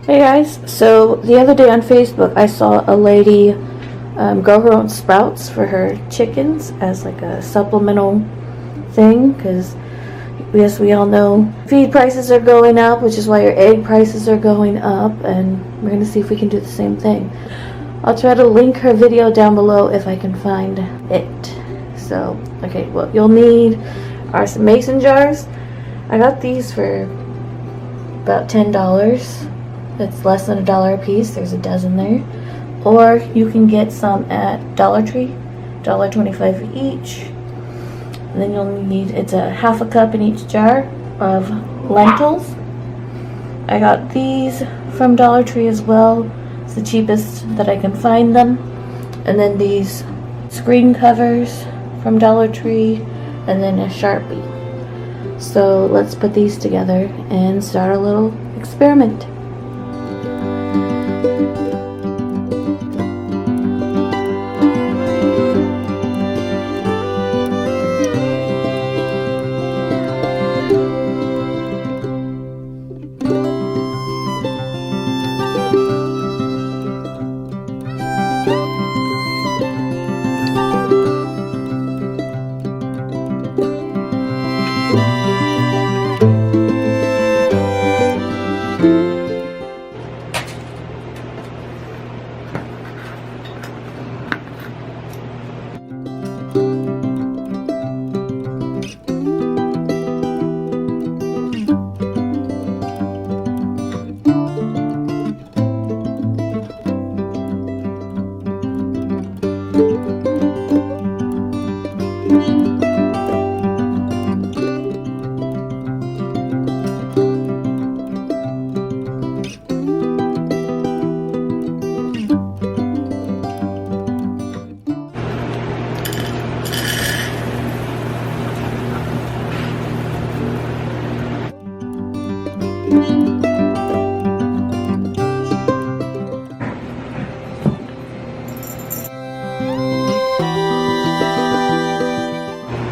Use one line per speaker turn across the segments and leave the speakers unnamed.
Hey guys, so the other day on Facebook I saw a lady grow her own sprouts for her chickens as like a supplemental thing, because yes, we all know feed prices are going up, which is why your egg prices are going up, and we're going to see if we can do the same thing. I'll try to link her video down below if I can find it. So, okay, what you'll need are some mason jars. I got these for about $10. That's less than $1 a piece. There's a dozen there. Or you can get some at Dollar Tree, $1.25 each. And then you'll need, it's a half a cup in each jar of lentils. I got these from Dollar Tree as well. It's the cheapest that I can find them. And then these screen covers from Dollar Tree, and then a Sharpie. So let's put these together and start a little experiment.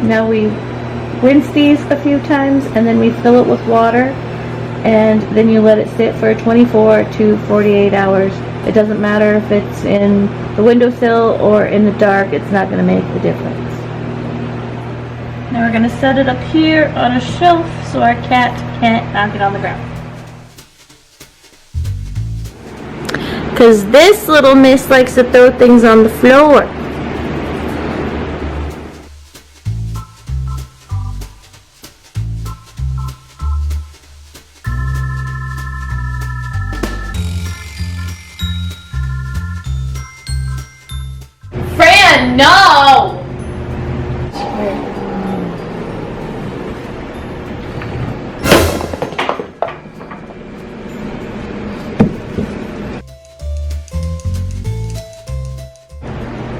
Now we rinse these a few times and then we fill it with water, and then you let it sit for 24 to 48 hours. It doesn't matter if it's in the windowsill or in the dark, it's not going to make the difference. Now we're going to set it up here on a shelf so our cat can't knock it on the ground. Because this little miss likes to throw things on the floor. Fran, no!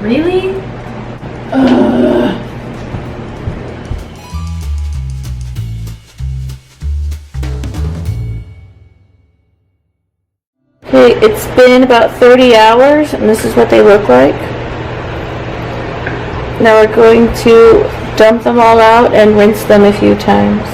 Really? Okay, it's been about 30 hours and this is what they look like. Now we're going to dump them all out and rinse them a few times.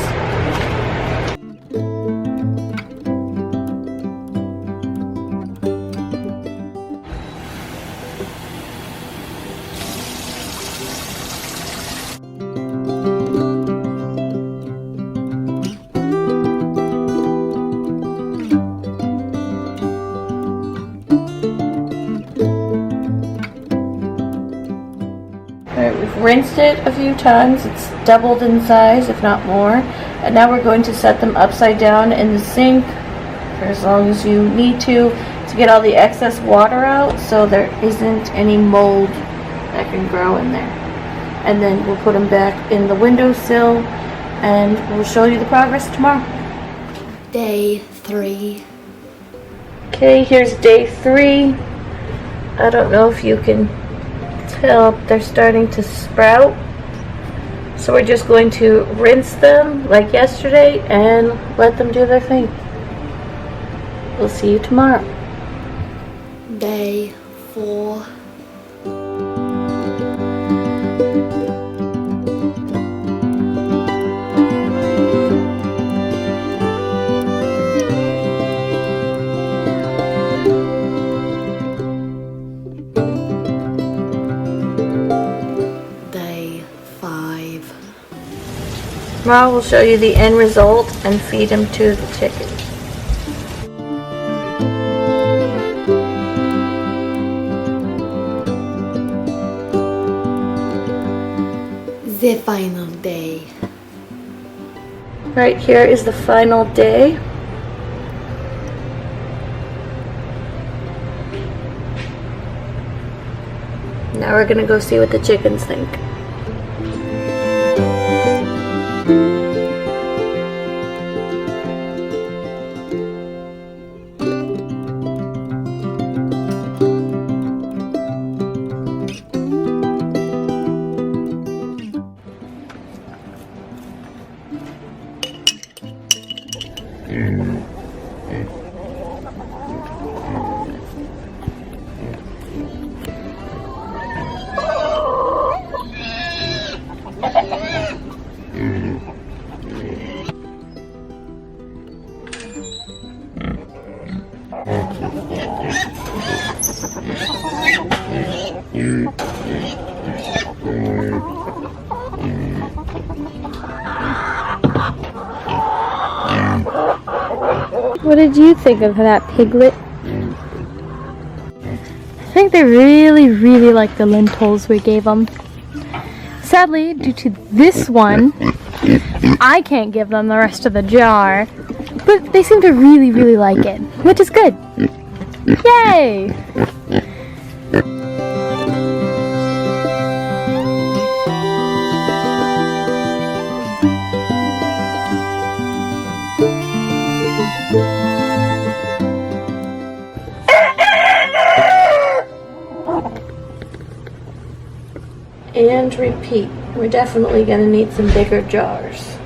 Alright, we've rinsed it a few times. It's doubled in size, if not more. And now we're going to set them upside down in the sink for as long as you need to get all the excess water out so there isn't any mold that can grow in there. And then we'll put them back in the windowsill and we'll show you the progress tomorrow.
Day 3.
Okay, here's day 3. I don't know if you can tell, they're starting to sprout. So we're just going to rinse them like yesterday and let them do their thing. We'll see you tomorrow.
Day 4.
Tomorrow we'll show you the end result and feed them to the chickens.
The final day.
Right here is the final day. Now we're gonna go see what the chickens think.
What did you think of that piglet? I think they really like the lentils we gave them. Sadly, due to this one, I can't give them the rest of the jar, but they seem to really like it, which is good. Yay!
And repeat. We're definitely gonna need some bigger jars.